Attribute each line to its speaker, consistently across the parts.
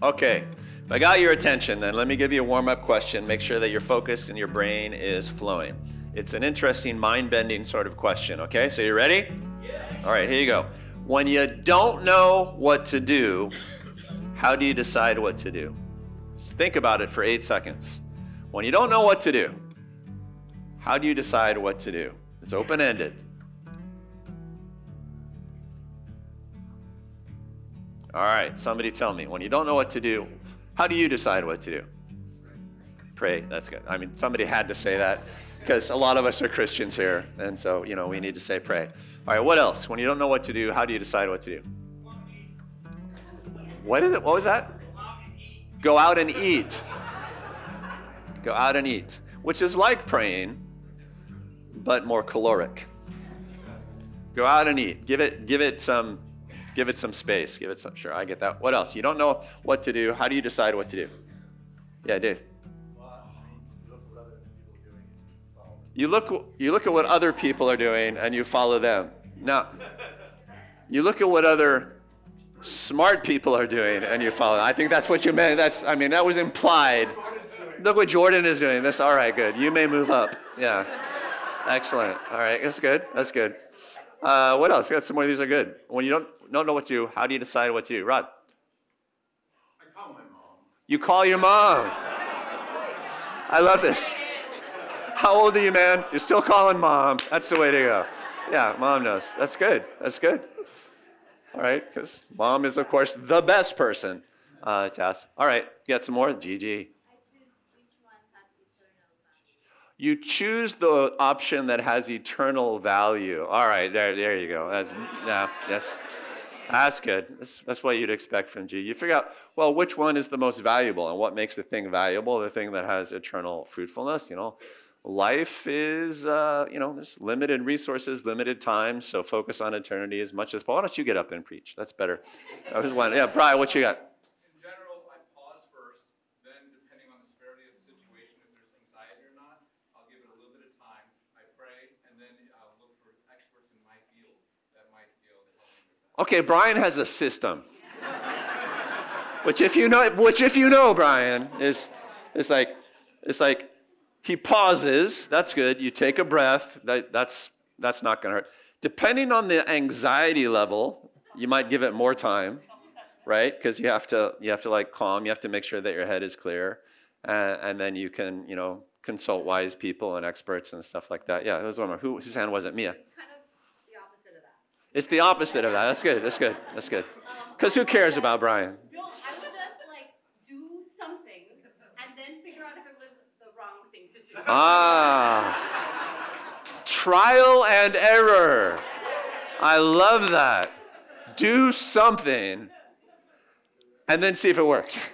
Speaker 1: Okay, if I got your attention, then let me give you a warm-up question. Make sure that you're focused and your brain is flowing. It's an interesting, mind-bending sort of question, okay? So you ready? Yeah. All right, here you go. When you don't know what to do, how do you decide what to do? Just think about it for 8 seconds. When you don't know what to do, how do you decide what to do? It's open-ended. All right, somebody tell me. When you don't know what to do, how do you decide what to do? Pray. That's good. I mean, somebody had to say that because a lot of us are Christians here, and so, we need to say pray. All right, what else? When you don't know what to do, how do you decide what to do? What was that? Go out and eat. Go out and eat, which is like praying, but more caloric. Go out and eat. Give it some space. Sure, I get that. What else? You don't know what to do. How do you decide what to do? Yeah, Dave. You look at what other people are doing and you follow them. Now, you look at what other smart people are doing and you follow them. I think that's what you meant. That was implied. Look what Jordan is doing. That's all right, good. You may move up. Yeah. Excellent. All right, that's good. That's good. What else? We got some more of these are good. When you don't know what to do, how do you decide what to do? Rod?
Speaker 2: I call my mom.
Speaker 1: You call your mom. I love this. How old are you, man? You're still calling mom. That's the way to go. Yeah, mom knows. That's good. That's good. All right, because mom is, of course, the best person to ask. All right, you got some more? Gigi. You choose the option that has eternal value. All right, there you go. That's good. That's what you'd expect from G. You figure out, well, which one is the most valuable and what makes the thing valuable, the thing that has eternal fruitfulness. Life is, there's limited resources, limited time, so focus on eternity as much as possible. Why don't you get up and preach? That's better. I was one. Yeah, Brian, what you got?
Speaker 2: In general, I pause first, then depending on the severity of the situation, if there's anxiety or not, I'll give it a little bit of time. I pray, and then I'll look for experts in my field that might be able to help me with that.
Speaker 1: Okay, Brian has a system. which if you know, Brian, is like he pauses. That's good. You take a breath. That's not going to hurt. Depending on the anxiety level, you might give it more time, right? Because you have to calm. You have to make sure that your head is clear, and then you can consult wise people and experts and stuff like that. Yeah, it was one more. Whose hand was it? Mia.
Speaker 3: It's kind of the opposite of that.
Speaker 1: It's the opposite of that. That's good. That's good. That's good. Because who cares about Brian?
Speaker 3: No, I would just do something and then figure out if it was the wrong thing to do.
Speaker 1: Trial and error. I love that. Do something and then see if it worked.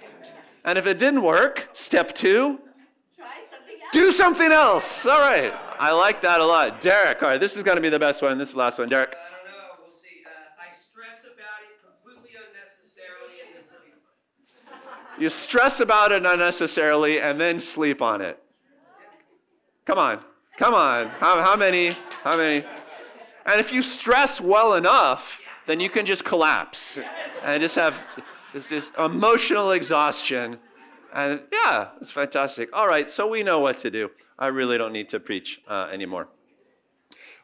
Speaker 1: And if it didn't work, step 2,
Speaker 3: Try something else.
Speaker 1: do something else. All right. I like that a lot. Derek, all right, this is going to be the best one. This is the last one. Derek.
Speaker 4: I don't know. We'll see. I stress about it completely unnecessarily and then sleep on it.
Speaker 1: You stress about it unnecessarily and then sleep on it. Come on. How many? And if you stress well enough, then you can just collapse and just have this emotional exhaustion. And yeah, it's fantastic. All right, so we know what to do. I really don't need to preach anymore.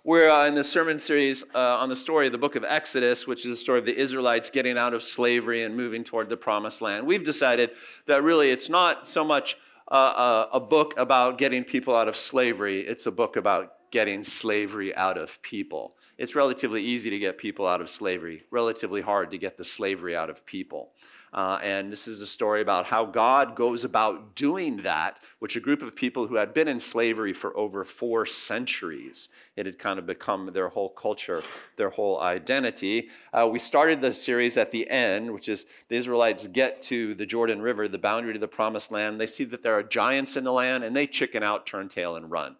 Speaker 1: We're in the sermon series on the story of the book of Exodus, which is the story of the Israelites getting out of slavery and moving toward the promised land. We've decided that really it's not so much a book about getting people out of slavery. It's a book about getting slavery out of people. It's relatively easy to get people out of slavery, relatively hard to get the slavery out of people. And this is a story about how God goes about doing that, which a group of people who had been in slavery for over 4 centuries. It had kind of become their whole culture, their whole identity. We started the series at the end, which is the Israelites get to the Jordan River, the boundary to the promised land. They see that there are giants in the land, and they chicken out, turn tail, and run.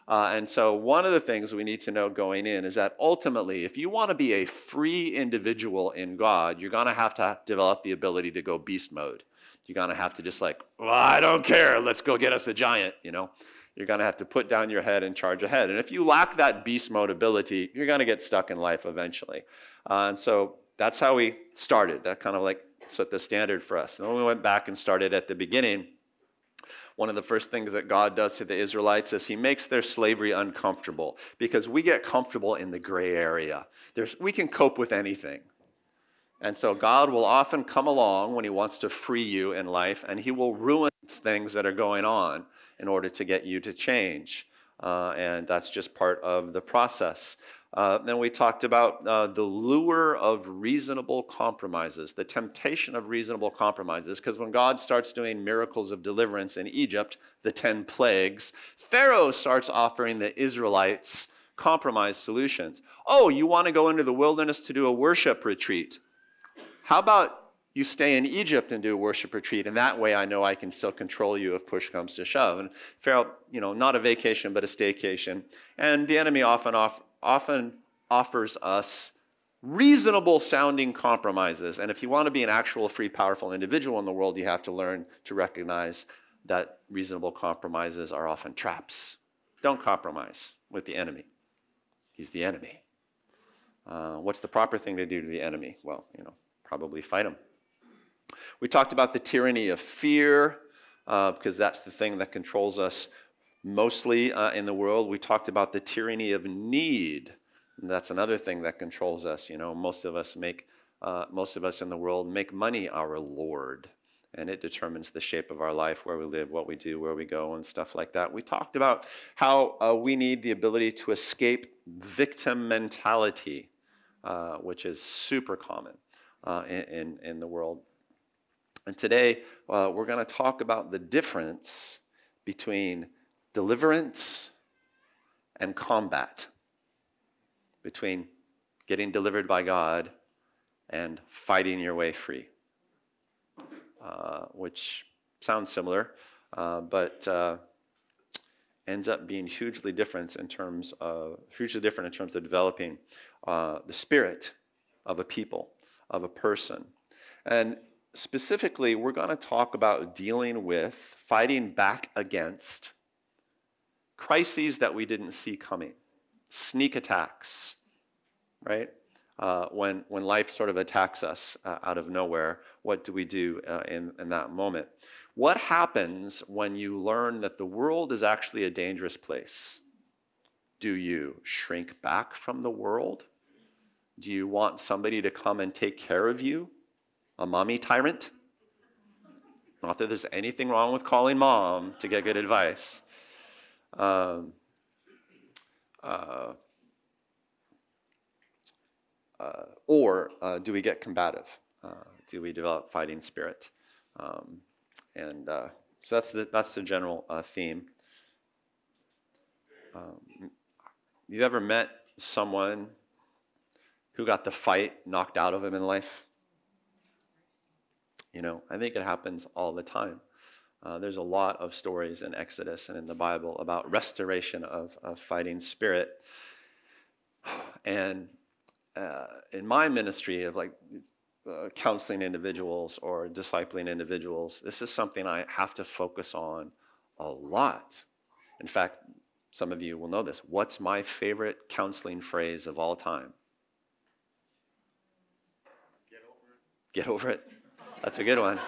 Speaker 1: And so one of the things we need to know going in is that ultimately, if you want to be a free individual in God, you're going to have to develop the ability to go beast mode. You're going to have to just I don't care. Let's go get us a giant, You're going to have to put down your head and charge ahead. And if you lack that beast mode ability, you're going to get stuck in life eventually. And so that's how we started. That kind of set the standard for us. And then we went back and started at the beginning. One of the first things that God does to the Israelites is he makes their slavery uncomfortable, because we get comfortable in the gray area. We can cope with anything. And so God will often come along when he wants to free you in life, and he will ruin things that are going on in order to get you to change. And that's just part of the process. Then we talked about the lure of reasonable compromises, the temptation of reasonable compromises, because when God starts doing miracles of deliverance in Egypt, the 10 plagues, Pharaoh starts offering the Israelites compromise solutions. Oh, you want to go into the wilderness to do a worship retreat? How about you stay in Egypt and do a worship retreat, and that way I know I can still control you if push comes to shove. And Pharaoh, not a vacation, but a staycation. And the enemy often offers us reasonable sounding compromises. And if you want to be an actual free, powerful individual in the world, you have to learn to recognize that reasonable compromises are often traps. Don't compromise with the enemy. He's the enemy. What's the proper thing to do to the enemy? Well, probably fight him. We talked about the tyranny of fear, because that's the thing that controls us mostly in the world. We talked about the tyranny of need. And that's another thing that controls us. Most of us in the world make money our Lord, and it determines the shape of our life, where we live, what we do, where we go, and stuff like that. We talked about how we need the ability to escape victim mentality, which is super common in the world. And today, we're going to talk about the difference between deliverance and combat, between getting delivered by God and fighting your way free, which sounds similar, but ends up being hugely different in terms of developing the spirit of a people, of a person. And specifically, we're going to talk about dealing with, fighting back against crises that we didn't see coming, sneak attacks, right? When life sort of attacks us out of nowhere, what do we do in that moment? What happens when you learn that the world is actually a dangerous place? Do you shrink back from the world? Do you want somebody to come and take care of you? A mommy tyrant? Not that there's anything wrong with calling mom to get good advice. Or do we get combative? Do we develop fighting spirit? So that's the general theme. You ever met someone who got the fight knocked out of him in life? I think it happens all the time. There's a lot of stories in Exodus and in the Bible about restoration of fighting spirit. And in my ministry of counseling individuals or discipling individuals, this is something I have to focus on a lot. In fact, some of you will know this. What's my favorite counseling phrase of all time? Get over it. Get over it. That's a good one.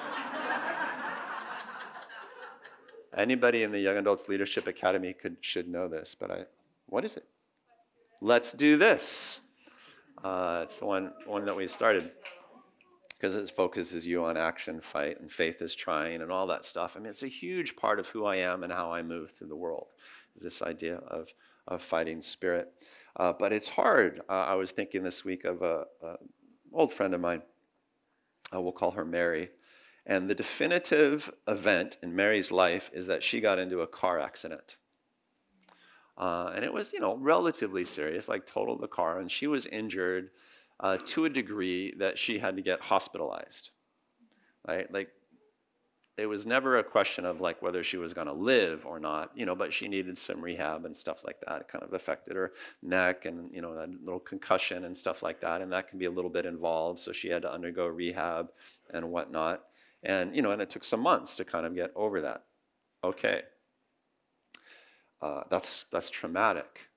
Speaker 1: Anybody in the Young Adults Leadership Academy should know this, but what is it? Let's do this. It's the one that we started, because it focuses you on action, fight, and faith is trying, and all that stuff. I mean, it's a huge part of who I am and how I move through the world, is this idea of fighting spirit. But it's hard. I was thinking this week of an old friend of mine. We'll call her Mary. And the definitive event in Mary's life is that she got into a car accident. And it was, relatively serious, totaled the car. And she was injured to a degree that she had to get hospitalized, right? It was never a question of whether she was going to live or not, but she needed some rehab and stuff like that. It kind of affected her neck and, that little concussion and stuff like that. And that can be a little bit involved. So she had to undergo rehab and whatnot. And, and it took some months to kind of get over that. Okay. That's traumatic.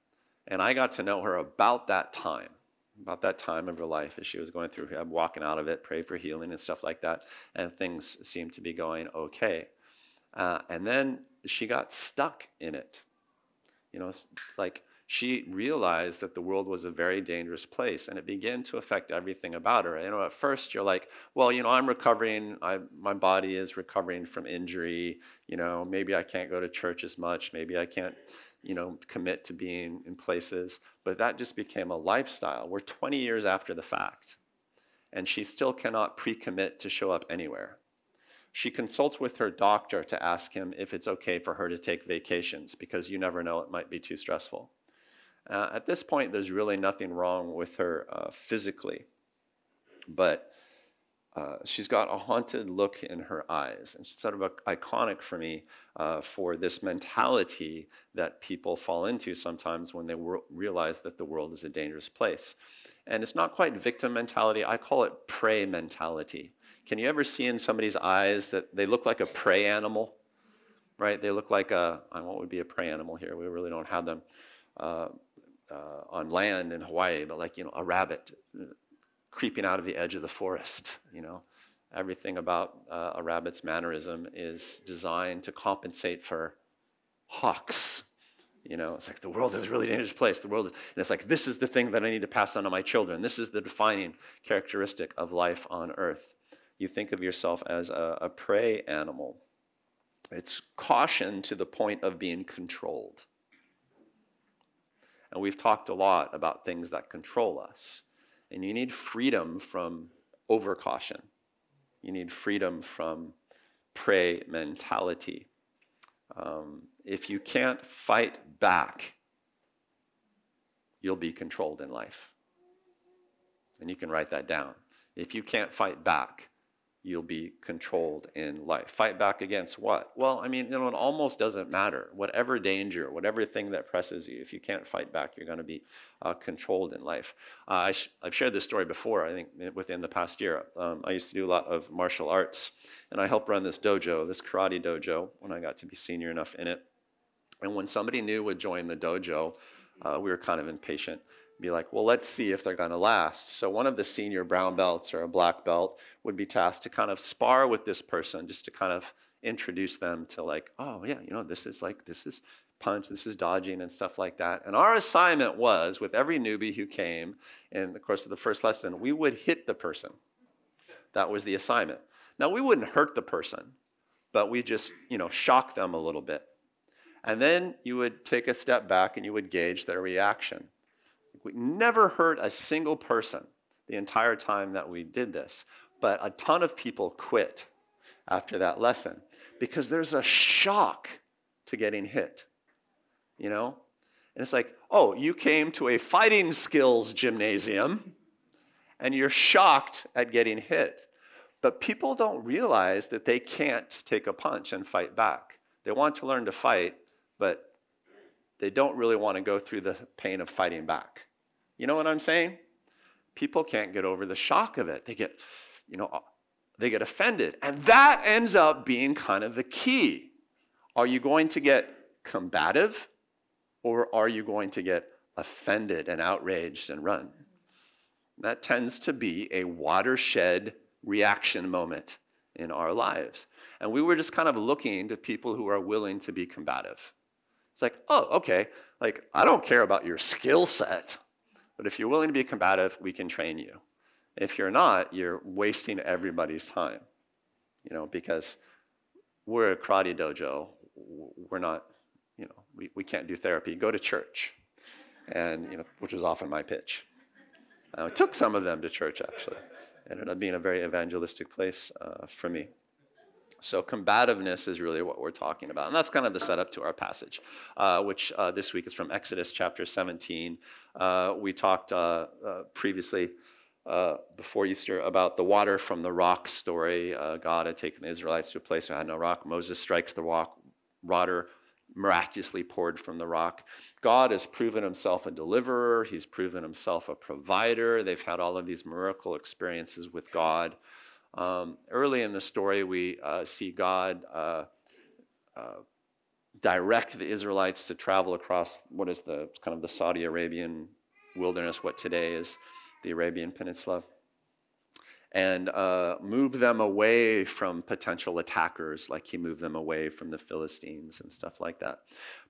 Speaker 1: And I got to know her about that time. about that time of her life as she was going through, walking out of it, pray for healing and stuff like that, and things seemed to be going okay. And then she got stuck in it. You know, like she realized that the world was a very dangerous place, and it began to affect everything about her. You know, at first you're like, well, you know, I'm recovering. My body is recovering from injury. You know, maybe I can't go to church as much. Maybe I can't, you know, commit to being in places. But that just became a lifestyle. We're 20 years after the fact, and she still cannot pre-commit to show up anywhere. She consults with her doctor to ask him if it's okay for her to take vacations, because you never know, it might be too stressful. At this point, there's really nothing wrong with her physically, but she's got a haunted look in her eyes, and she's sort of iconic for me for this mentality that people fall into sometimes when they realize that the world is a dangerous place. And it's not quite victim mentality, I call it prey mentality. Can you ever see in somebody's eyes that they look like a prey animal, right? They look like what would be a prey animal here? We really don't have them on land in Hawaii, but like, you know, a rabbit creeping out of the edge of the forest, you know. Everything about a rabbit's mannerism is designed to compensate for hawks. You know, it's like the world is a really dangerous place. And it's like, this is the thing that I need to pass on to my children. This is the defining characteristic of life on earth. You think of yourself as a prey animal. It's caution to the point of being controlled. And we've talked a lot about things that control us. And you need freedom from overcaution. You need freedom from prey mentality. If you can't fight back, you'll be controlled in life. And you can write that down. If you can't fight back, you'll be controlled in life. Fight back against what? Well, I mean, you know, it almost doesn't matter. Whatever danger, whatever thing that presses you, if you can't fight back, you're going to be controlled in life. I've shared this story before, I think, within the past year. I used to do a lot of martial arts, and I helped run this dojo, this karate dojo, when I got to be senior enough in it. And when somebody new would join the dojo, we were kind of impatient. Be like, well, let's see if they're going to last. So one of the senior brown belts or a black belt would be tasked to kind of spar with this person, just to kind of introduce them to like, oh yeah, you know, this is punch, this is dodging and stuff like that. And our assignment was, with every newbie who came in the course of the first lesson, we would hit the person. That was the assignment. Now, we wouldn't hurt the person, but we just, you know, shock them a little bit. And then you would take a step back and you would gauge their reaction. We never hurt a single person the entire time that we did this, but a ton of people quit after that lesson because there's a shock to getting hit, you know? And it's like, oh, you came to a fighting skills gymnasium and you're shocked at getting hit. But people don't realize that they can't take a punch and fight back. They want to learn to fight, but they don't really want to go through the pain of fighting back. You know what I'm saying? People can't get over the shock of it. They get offended. And that ends up being kind of the key. Are you going to get combative, or are you going to get offended and outraged and run? That tends to be a watershed reaction moment in our lives. And we were just kind of looking to people who are willing to be combative. It's like, oh, okay, like I don't care about your skill set, but if you're willing to be combative, we can train you. If you're not, you're wasting everybody's time, you know, because we're a karate dojo. We're not, you know, we can't do therapy. Go to church, and you know, which was often my pitch. I took some of them to church, actually. It ended up being a very evangelistic place for me. So combativeness is really what we're talking about. And that's kind of the setup to our passage, which this week is from Exodus chapter 17. We talked previously before Easter about the water from the rock story. God had taken the Israelites to a place where had no rock. Moses strikes the rock. Water miraculously poured from the rock. God has proven himself a deliverer. He's proven himself a provider. They've had all of these miracle experiences with God. Early in the story, we see God direct the Israelites to travel across what is the kind of the Saudi Arabian wilderness, what today is the Arabian Peninsula, and move them away from potential attackers, like he moved them away from the Philistines and stuff like that.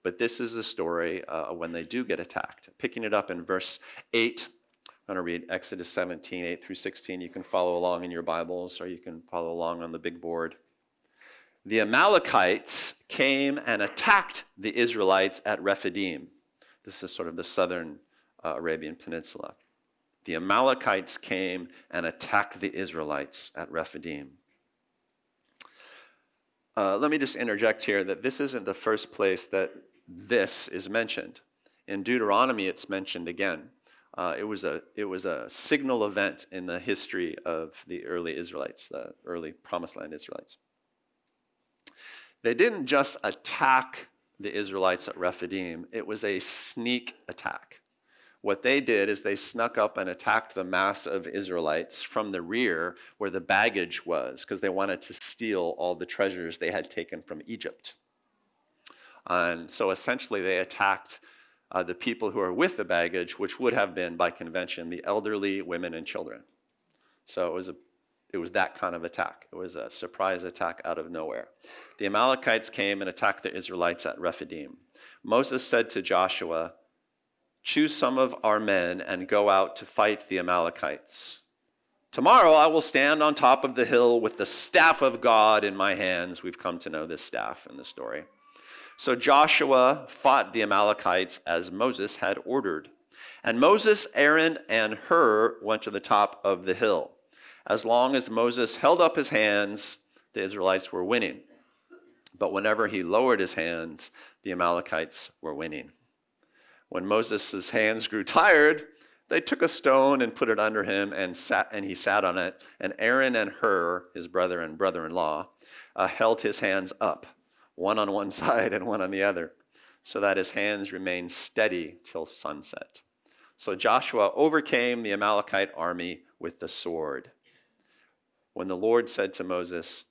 Speaker 1: But this is the story when they do get attacked. Picking it up in verse 8, I'm going to read Exodus 17, 8 through 16. You can follow along in your Bibles, or you can follow along on the big board. The Amalekites came and attacked the Israelites at Rephidim. This is sort of the southern Arabian Peninsula. The Amalekites came and attacked the Israelites at Rephidim. Let me just interject here that this isn't the first place that this is mentioned. In Deuteronomy, it's mentioned again. It was a signal event in the history of the early Israelites, the early Promised Land Israelites. They didn't just attack the Israelites at Rephidim. It was a sneak attack. What they did is they snuck up and attacked the mass of Israelites from the rear where the baggage was, because they wanted to steal all the treasures they had taken from Egypt. And so essentially they attacked the people who are with the baggage, which would have been, by convention, the elderly, women, and children. So it was that kind of attack. It was a surprise attack out of nowhere. The Amalekites came and attacked the Israelites at Rephidim. Moses said to Joshua, "Choose some of our men and go out to fight the Amalekites. Tomorrow I will stand on top of the hill with the staff of God in my hands." We've come to know this staff in the story. So Joshua fought the Amalekites as Moses had ordered. And Moses, Aaron, and Hur went to the top of the hill. As long as Moses held up his hands, the Israelites were winning. But whenever he lowered his hands, the Amalekites were winning. When Moses' hands grew tired, they took a stone and put it under him, and he sat on it. And Aaron and Hur, his brother and brother-in-law, held his hands up, one on one side and one on the other, so that his hands remained steady till sunset. So Joshua overcame the Amalekite army with the sword. When the Lord said to Moses,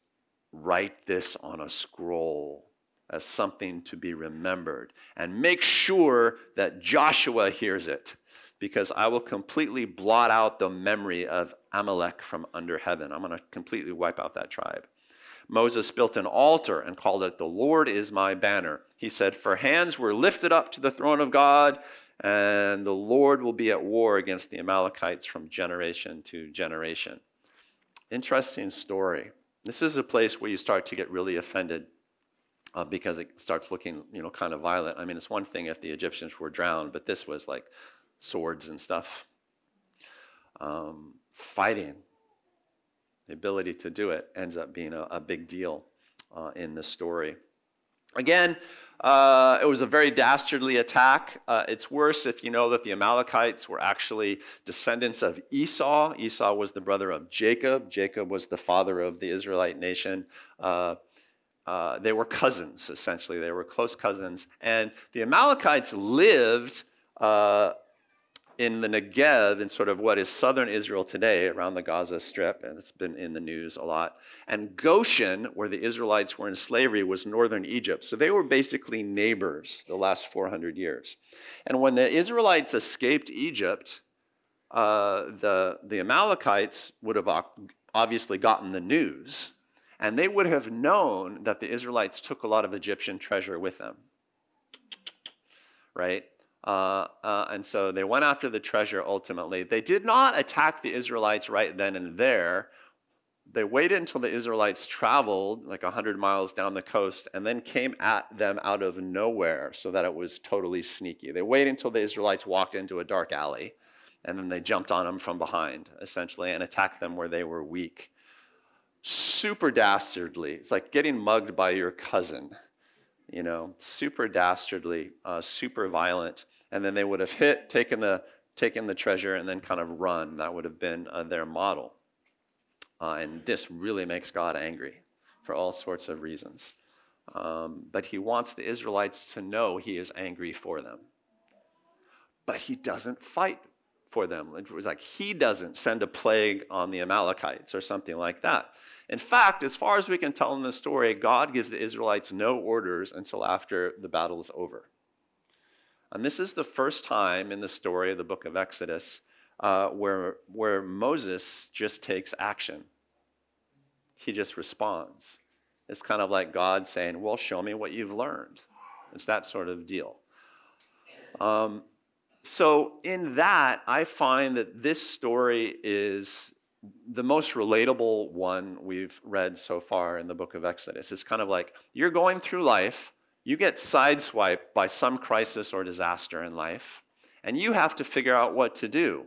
Speaker 1: "Write this on a scroll as something to be remembered, and make sure that Joshua hears it, because I will completely blot out the memory of Amalek from under heaven." I'm going to completely wipe out that tribe. Moses built an altar and called it, "The Lord is my banner." He said, "For hands were lifted up to the throne of God, and the Lord will be at war against the Amalekites from generation to generation." Interesting story. This is a place where you start to get really offended because it starts looking, kind of violent. I mean, it's one thing if the Egyptians were drowned, but this was like swords and stuff. Fighting. The ability to do it ends up being a big deal in the story. Again, it was a very dastardly attack. It's worse if you know that the Amalekites were actually descendants of Esau. Esau was the brother of Jacob. Jacob was the father of the Israelite nation. They were cousins, essentially. They were close cousins. And the Amalekites lived in the Negev, in sort of what is southern Israel today, around the Gaza Strip, and it's been in the news a lot. And Goshen, where the Israelites were in slavery, was northern Egypt. So they were basically neighbors the last 400 years. And when the Israelites escaped Egypt, the Amalekites would have obviously gotten the news, and they would have known that the Israelites took a lot of Egyptian treasure with them, right? And so they went after the treasure ultimately. They did not attack the Israelites right then and there. They waited until the Israelites traveled like 100 miles down the coast and then came at them out of nowhere, so that it was totally sneaky. They waited until the Israelites walked into a dark alley, and then they jumped on them from behind, essentially, and attacked them where they were weak. Super dastardly. It's like getting mugged by your cousin. Super dastardly, super violent. And then they would have taken the treasure, and then kind of run. That would have been their model. And this really makes God angry for all sorts of reasons. But he wants the Israelites to know he is angry for them. But he doesn't fight for them. It was like he doesn't send a plague on the Amalekites or something like that. In fact, as far as we can tell in the story, God gives the Israelites no orders until after the battle is over. And this is the first time in the story of the book of Exodus where Moses just takes action. He just responds. It's kind of like God saying, well, show me what you've learned. It's that sort of deal. So in that, I find that this story is the most relatable one we've read so far in the book of Exodus. It's kind of like you're going through life, you get sideswiped by some crisis or disaster in life, and you have to figure out what to do.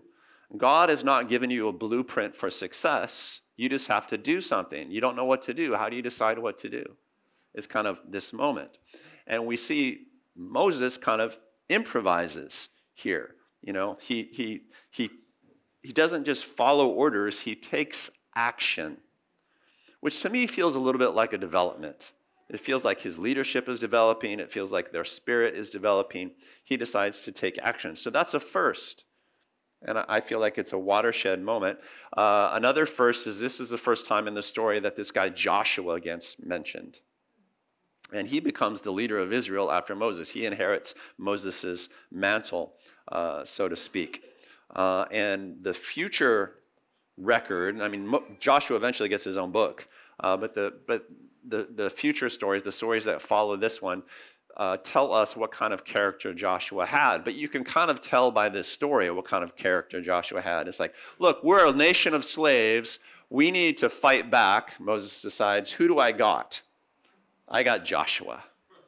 Speaker 1: God has not given you a blueprint for success. You just have to do something. You don't know what to do. How do you decide what to do? It's kind of this moment. And we see Moses kind of improvises here. You know, he doesn't just follow orders, he takes action, which to me feels a little bit like a development. It feels like his leadership is developing. It feels like their spirit is developing. He decides to take action. So that's a first. And I feel like it's a watershed moment. Another first is this is the first time in the story that this guy Joshua gets mentioned. And he becomes the leader of Israel after Moses. He inherits Moses' mantle, so to speak. And the future record, I mean, Joshua eventually gets his own book, but the future stories, the stories that follow this one, tell us what kind of character Joshua had. But you can kind of tell by this story what kind of character Joshua had. It's like, look, we're a nation of slaves. We need to fight back. Moses decides, who do I got? I got Joshua.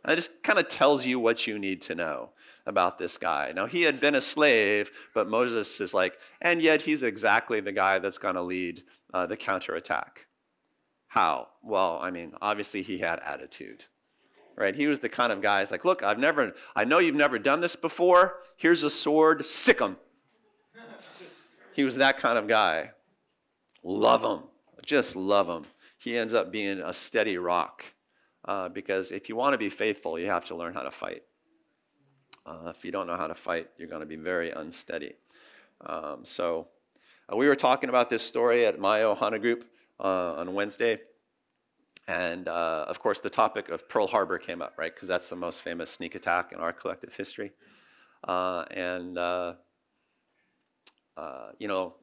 Speaker 1: And it just kind of tells you what you need to know about this guy. Now, he had been a slave, but Moses is like, and yet he's exactly the guy that's going to lead the counterattack. How? Well, I mean, obviously he had attitude. Right? He was the kind of guy who's like, look, I know you've never done this before. Here's a sword, sick him. He was that kind of guy. Love him. Just love him. He ends up being a steady rock because if you want to be faithful, you have to learn how to fight. If you don't know how to fight, you're going to be very unsteady. So we were talking about this story at my Ohana group on Wednesday. And, of course, the topic of Pearl Harbor came up, right? Because that's the most famous sneak attack in our collective history. You know,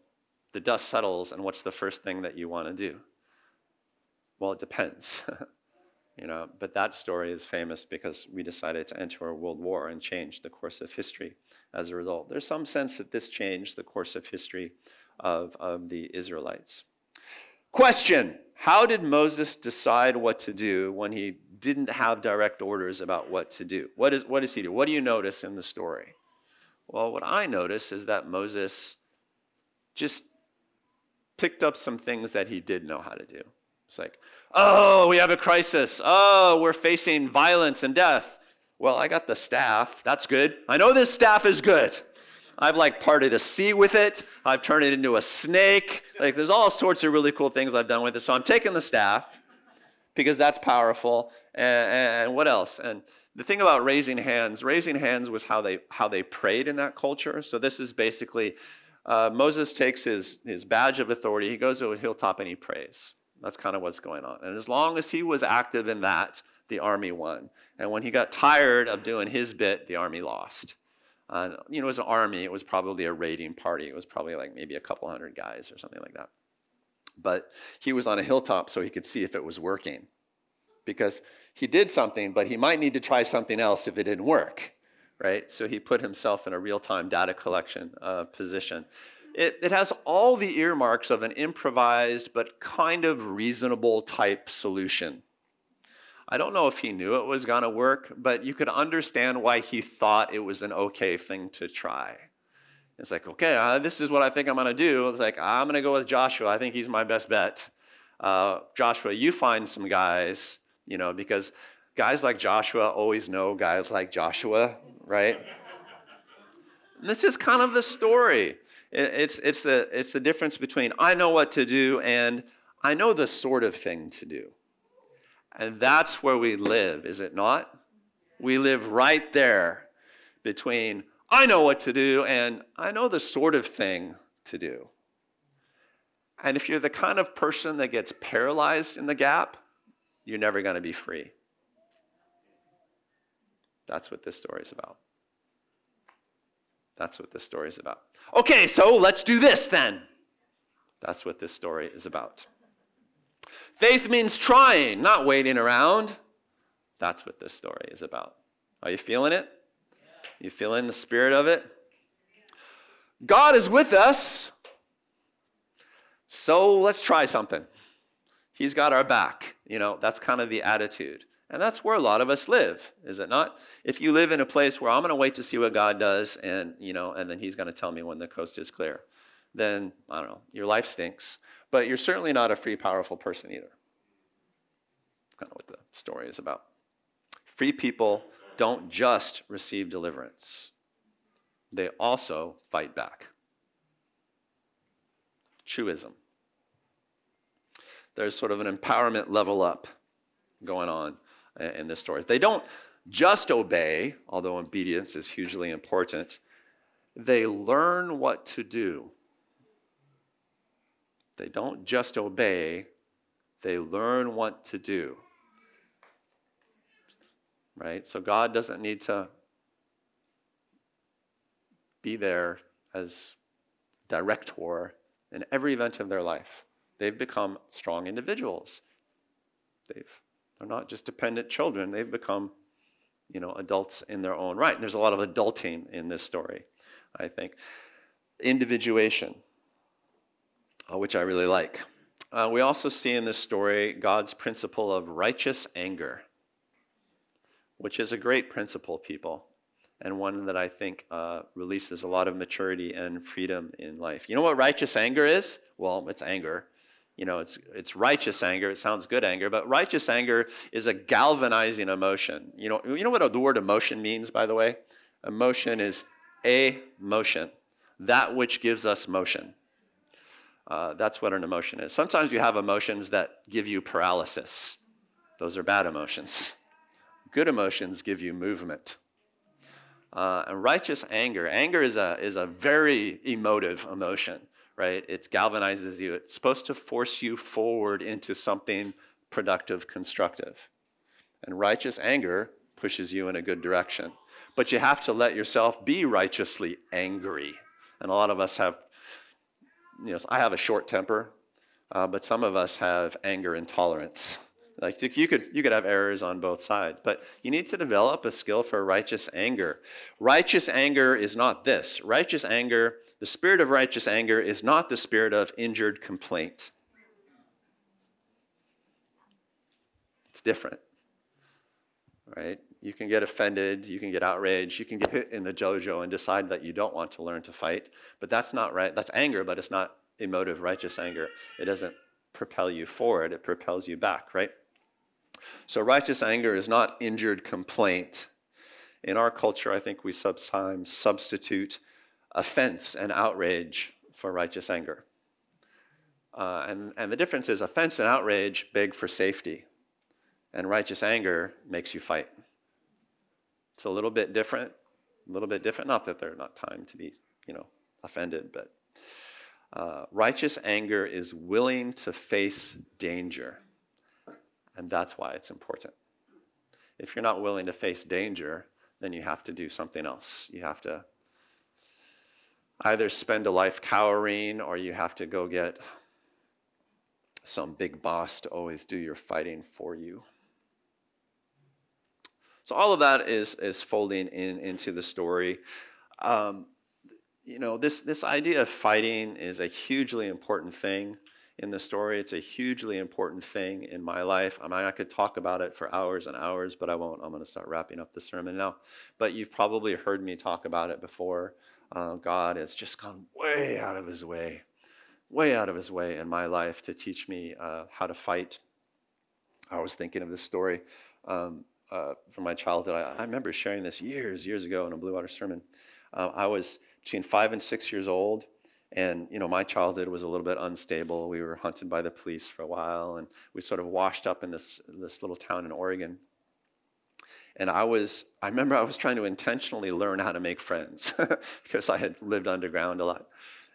Speaker 1: the dust settles, and what's the first thing that you want to do? Well, it depends. You know, but that story is famous because we decided to enter a world war and change the course of history as a result. There's some sense that this changed the course of history of the Israelites. Question: how did Moses decide what to do when he didn't have direct orders about what to do? What does he do? What do you notice in the story? Well, what I notice is that Moses just picked up some things that he did know how to do. It's like, oh, we have a crisis. Oh, we're facing violence and death. Well, I got the staff. That's good. I know this staff is good. I've like parted a sea with it. I've turned it into a snake. Like there's all sorts of really cool things I've done with it. So I'm taking the staff because that's powerful. And what else? And the thing about raising hands was how they prayed in that culture. So this is basically, Moses takes his badge of authority. He goes to a hilltop and he prays. That's kind of what's going on. And as long as he was active in that, the army won. And when he got tired of doing his bit, the army lost. You know, as an army, it was probably a raiding party. It was probably like maybe a couple hundred guys or something like that. But he was on a hilltop so he could see if it was working. Because he did something, but he might need to try something else if it didn't work, right? So he put himself in a real-time data collection position. It has all the earmarks of an improvised but kind of reasonable type solution. I don't know if he knew it was going to work, but you could understand why he thought it was an okay thing to try. It's like, okay, this is what I think I'm going to do. It's like, I'm going to go with Joshua. I think he's my best bet. Joshua, you find some guys, you know, because guys like Joshua always know guys like Joshua, right? And this is kind of the story. It's the difference between I know what to do and I know the sort of thing to do. And that's where we live, is it not? We live right there between I know what to do and I know the sort of thing to do. And if you're the kind of person that gets paralyzed in the gap, you're never going to be free. That's what this story is about. That's what this story is about. Okay, so let's do this then. That's what this story is about. Faith means trying, not waiting around. That's what this story is about. Are you feeling it? You feeling the spirit of it? God is with us, so let's try something. He's got our back. That's kind of the attitude. And that's where a lot of us live, is it not? If you live in a place where I'm going to wait to see what God does and then he's going to tell me when the coast is clear, then, I don't know, your life stinks. But you're certainly not a free, powerful person either. That's kind of what the story is about. Free people don't just receive deliverance. They also fight back. Truism. There's sort of an empowerment level up going on in this story. They don't just obey, although obedience is hugely important. They learn what to do. They don't just obey, they learn what to do. Right? So God doesn't need to be there as director in every event of their life. They've become strong individuals. They're not just dependent children. They've become, adults in their own right. And there's a lot of adulting in this story, I think. Individuation, which I really like. We also see in this story God's principle of righteous anger, which is a great principle, people, and one that I think releases a lot of maturity and freedom in life. You know what righteous anger is? Well, it's anger. It's righteous anger. It sounds good anger, but righteous anger is a galvanizing emotion. You know what the word emotion means, by the way? Emotion is a motion, that which gives us motion. That's what an emotion is. Sometimes you have emotions that give you paralysis. Those are bad emotions. Good emotions give you movement. And righteous anger is a very emotive emotion. Right? It galvanizes you. It's supposed to force you forward into something productive, constructive. And righteous anger pushes you in a good direction. But you have to let yourself be righteously angry. And a lot of us have, I have a short temper, but some of us have anger intolerance. Like you could have errors on both sides, but you need to develop a skill for righteous anger. Righteous anger is not this. Righteous anger, the spirit of righteous anger is not the spirit of injured complaint. It's different, right? You can get offended, you can get outraged, you can get hit in the jojo and decide that you don't want to learn to fight, but that's not right. That's anger, but it's not emotive righteous anger. It doesn't propel you forward, it propels you back, right? So righteous anger is not injured complaint. In our culture, I think we sometimes substitute offense and outrage for righteous anger. And the difference is offense and outrage beg for safety, and righteous anger makes you fight. It's a little bit different. Not that they're not time to be, offended, but righteous anger is willing to face danger. And that's why it's important. If you're not willing to face danger, then you have to do something else. You have to either spend a life cowering, or you have to go get some big boss to always do your fighting for you. So all of that is folding into the story. This idea of fighting is a hugely important thing in the story. It's a hugely important thing in my life. I could talk about it for hours and hours, but I won't. I'm going to start wrapping up the sermon now. But you've probably heard me talk about it before. God has just gone way out of his way in my life to teach me how to fight. I was thinking of this story from my childhood. I remember sharing this years ago in a Bluewater sermon. I was between 5 and 6 years old, and my childhood was a little bit unstable. We were hunted by the police for a while, and we sort of washed up in this little town in Oregon. And I remember I was trying to intentionally learn how to make friends because I had lived underground a lot.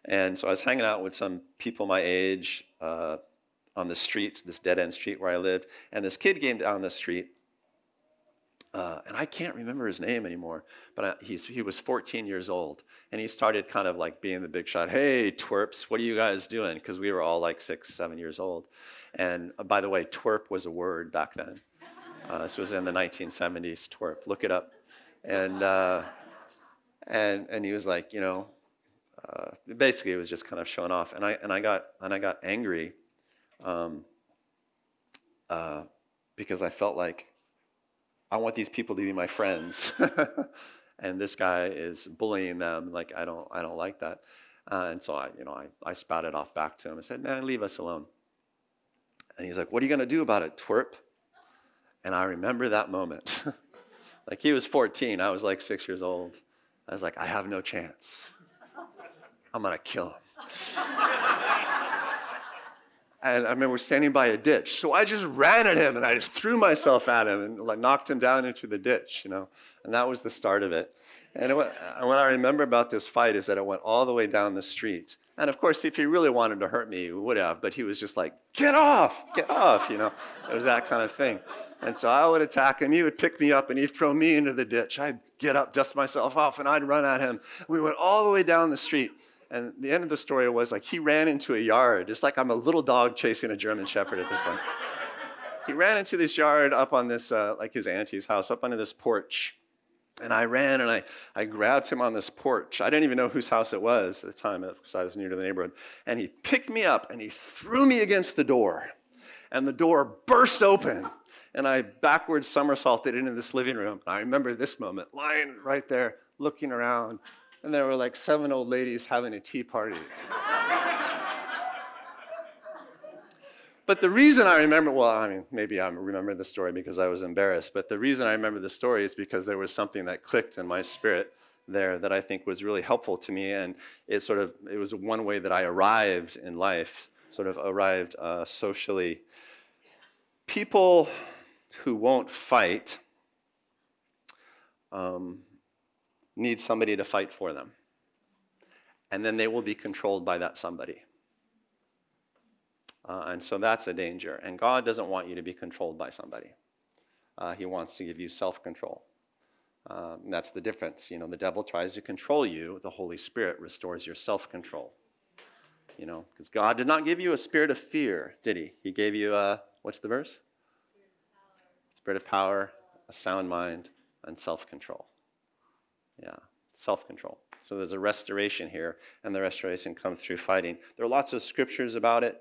Speaker 1: And so I was hanging out with some people my age on the streets, this dead-end street where I lived. And this kid came down the street, and I can't remember his name anymore, but he was 14 years old, and he started kind of like being the big shot. Hey, twerps, what are you guys doing? Because we were all like 6, 7 years old. And by the way, twerp was a word back then. This was in the 1970s, twerp. Look it up. And he was like, basically it was just kind of showing off. And I got angry because I felt like I want these people to be my friends, and this guy is bullying them. Like I don't like that, and so I spouted off back to him. I said, "Man, leave us alone." And he's like, "What are you gonna do about it, twerp?" And I remember that moment. Like he was 14, I was like 6 years old. I was like, I have no chance. I'm gonna kill him. And I remember standing by a ditch. So I just ran at him and I just threw myself at him and like knocked him down into the ditch, And that was the start of it. And what I remember about this fight is that it went all the way down the street. And of course, if he really wanted to hurt me, he would have, but he was just like, get off. It was that kind of thing. And so I would attack him, he would pick me up and he'd throw me into the ditch. I'd get up, dust myself off, and I'd run at him. We went all the way down the street. And the end of the story was like he ran into a yard, just like I'm a little dog chasing a German Shepherd at this point. He ran into this yard up on this, like his auntie's house, up onto this porch. And I ran and I grabbed him on this porch. I didn't even know whose house it was at the time because I was new to the neighborhood. And he picked me up and he threw me against the door. And the door burst open. And I backwards somersaulted into this living room. I remember this moment, lying right there, looking around. And there were like 7 old ladies having a tea party. But the reason I remember, maybe I remember the story because I was embarrassed, but the reason I remember the story is because there was something that clicked in my spirit there that I think was really helpful to me, and it was one way that I arrived in life, socially. People who won't fight need somebody to fight for them, and then they will be controlled by that somebody. And so that's a danger. And God doesn't want you to be controlled by somebody. He wants to give you self-control. And that's the difference. The devil tries to control you. The Holy Spirit restores your self-control. Because God did not give you a spirit of fear, did he? He gave you what's the verse? Spirit of power, a sound mind, and self-control. Yeah, self-control. So there's a restoration here, and the restoration comes through fighting. There are lots of scriptures about it.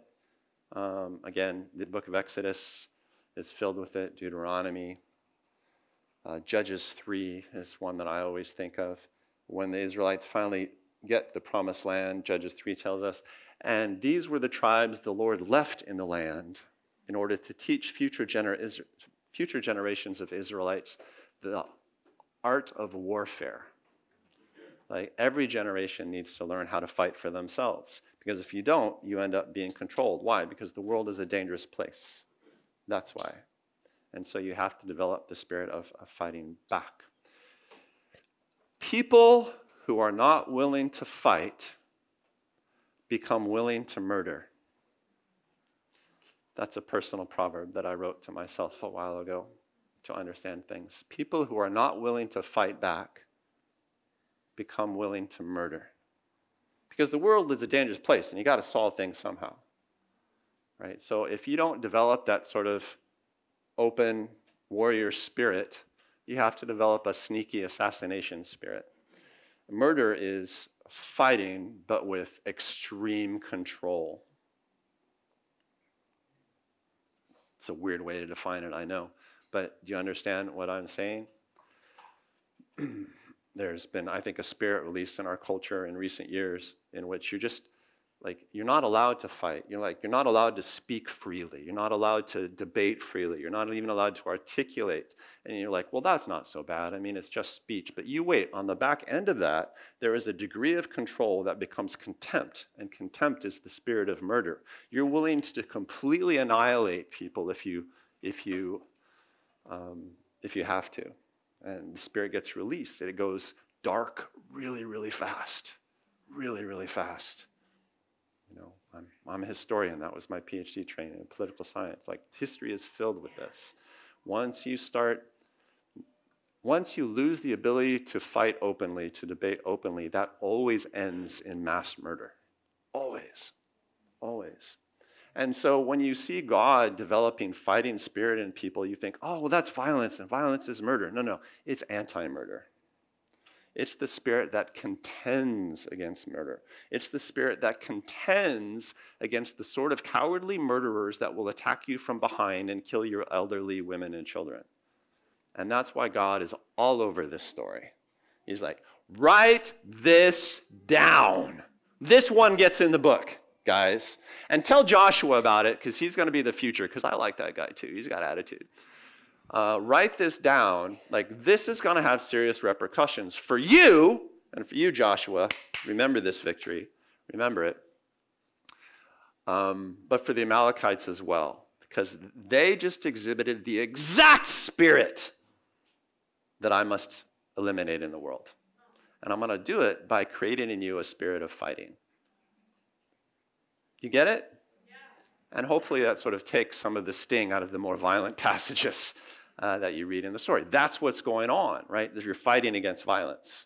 Speaker 1: Again, the book of Exodus is filled with it, Deuteronomy. Judges 3 is one that I always think of. When the Israelites finally get the promised land, Judges 3 tells us, and these were the tribes the Lord left in the land in order to teach future generations of Israelites the art of warfare. Like every generation needs to learn how to fight for themselves. Because if you don't, you end up being controlled. Why? Because the world is a dangerous place. That's why. And so you have to develop the spirit of fighting back. People who are not willing to fight become willing to murder. That's a personal proverb that I wrote to myself a while ago to understand things. People who are not willing to fight back become willing to murder. Because the world is a dangerous place and you got to solve things somehow. Right? So if you don't develop that sort of open warrior spirit, you have to develop a sneaky assassination spirit. Murder is fighting, but with extreme control. It's a weird way to define it, I know. But do you understand what I'm saying? There's been, I think, a spirit released in our culture in recent years in which you're not allowed to fight. You're not allowed to speak freely. You're not allowed to debate freely. You're not even allowed to articulate. And you're like, well, that's not so bad. I mean, it's just speech. But you wait, on the back end of that, there is a degree of control that becomes contempt. And contempt is the spirit of murder. You're willing to completely annihilate people if you have to. And the spirit gets released. It goes dark really, really fast. Really, really fast. I'm a historian. That was my PhD training in political science. Like, history is filled with this. Once you start once you lose the ability to fight openly, to debate openly, that always ends in mass murder. Always. Always. And so when you see God developing fighting spirit in people, you think, oh, well, that's violence, and violence is murder. No, it's anti-murder. It's the spirit that contends against murder. It's the spirit that contends against the sort of cowardly murderers that will attack you from behind and kill your elderly women and children. And that's why God is all over this story. He's like, write this down. This one gets in the book, guys. And tell Joshua about it, because he's going to be the future, because I like that guy too. He's got attitude. Write this down. Like, this is going to have serious repercussions for you, and for you, Joshua. Remember this victory. Remember it. But for the Amalekites as well, because they just exhibited the exact spirit that I must eliminate in the world. And I'm going to do it by creating in you a spirit of fighting. You get it? Yeah. And hopefully that sort of takes some of the sting out of the more violent passages that you read in the story. That's what's going on, right? That you're fighting against violence.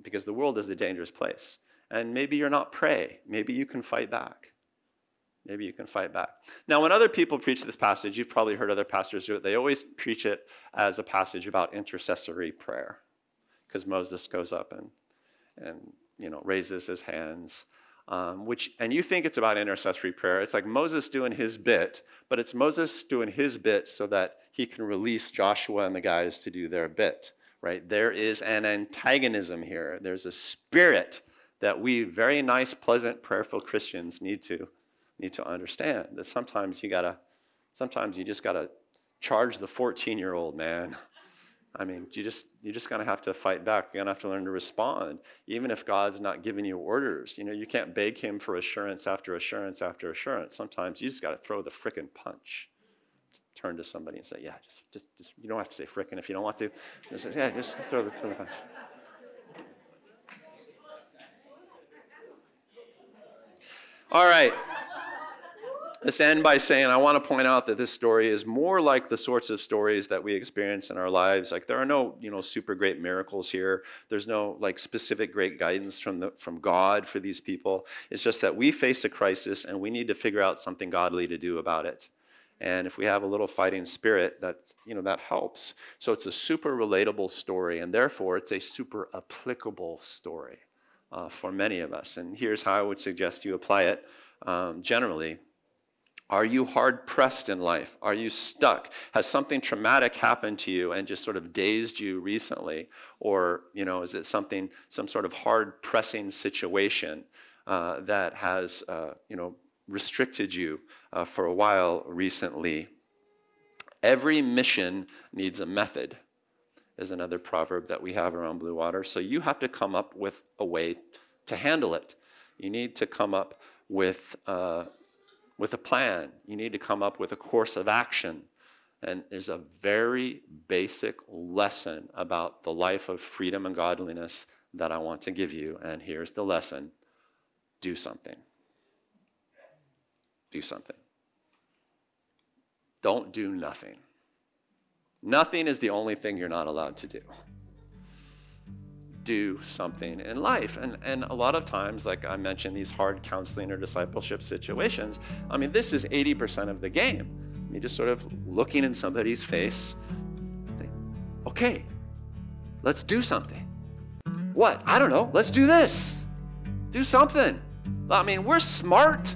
Speaker 1: Because the world is a dangerous place. And maybe you're not prey. Maybe you can fight back. Maybe you can fight back. Now, when other people preach this passage, you've probably heard other pastors do it, they always preach it as a passage about intercessory prayer. Because Moses goes up and raises his hands. And you think it's about intercessory prayer. It's like Moses doing his bit, but it's Moses doing his bit so that he can release Joshua and the guys to do their bit, right? There is an antagonism here. There's a spirit that we very nice, pleasant, prayerful Christians need to understand. That sometimes you just gotta charge the 14-year-old, man. I mean, you just gonna have to fight back. You're gonna have to learn to respond, even if God's not giving you orders. You can't beg him for assurance after assurance after assurance. Sometimes you just gotta throw the frickin' punch. Turn to somebody and say, yeah, just you don't have to say frickin' if you don't want to. Just throw the punch. All right. Let's end by saying I want to point out that this story is more like the sorts of stories that we experience in our lives. Like, there are no, super great miracles here. There's no specific great guidance from God for these people. It's just that we face a crisis and we need to figure out something godly to do about it. And if we have a little fighting spirit, that helps. So it's a super relatable story, and therefore it's a super applicable story for many of us. And here's how I would suggest you apply it generally. Are you hard-pressed in life? Are you stuck? Has something traumatic happened to you and just sort of dazed you recently? Or, is it some sort of hard-pressing situation that has, restricted you for a while recently? Every mission needs a method, is another proverb that we have around Bluewater. So you have to come up with a way to handle it. You need to come up with a plan. You need to come up with a course of action. And there's a very basic lesson about the life of freedom and godliness that I want to give you. And here's the lesson. Do something. Do something. Don't do nothing. Nothing is the only thing you're not allowed to do. Do something in life. And a lot of times, like I mentioned, these hard counseling or discipleship situations, this is 80% of the game. You're just sort of looking in somebody's face, think, okay, let's do something. What? I don't know. Let's do this. Do something. We're smart.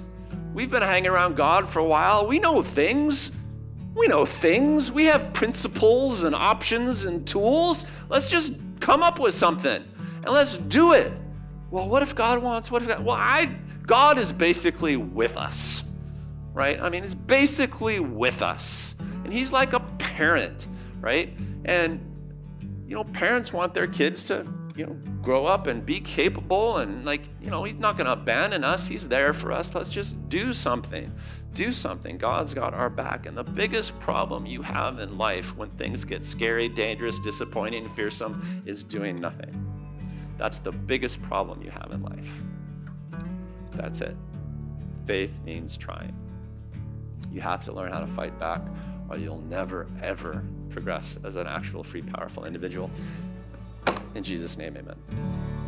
Speaker 1: We've been hanging around God for a while. We know things. We have principles and options and tools. Let's just come up with something and let's do it. Well, what if God wants? God is basically with us, right? He's basically with us, and he's like a parent, right? And parents want their kids to grow up and be capable, and he's not going to abandon us. He's there for us. Let's just do something. Do something. God's got our back. And the biggest problem you have in life when things get scary, dangerous, disappointing, fearsome is doing nothing. That's the biggest problem you have in life. That's it. Faith means trying. You have to learn how to fight back, or you'll never, ever progress as an actual free, powerful individual. In Jesus' name, amen.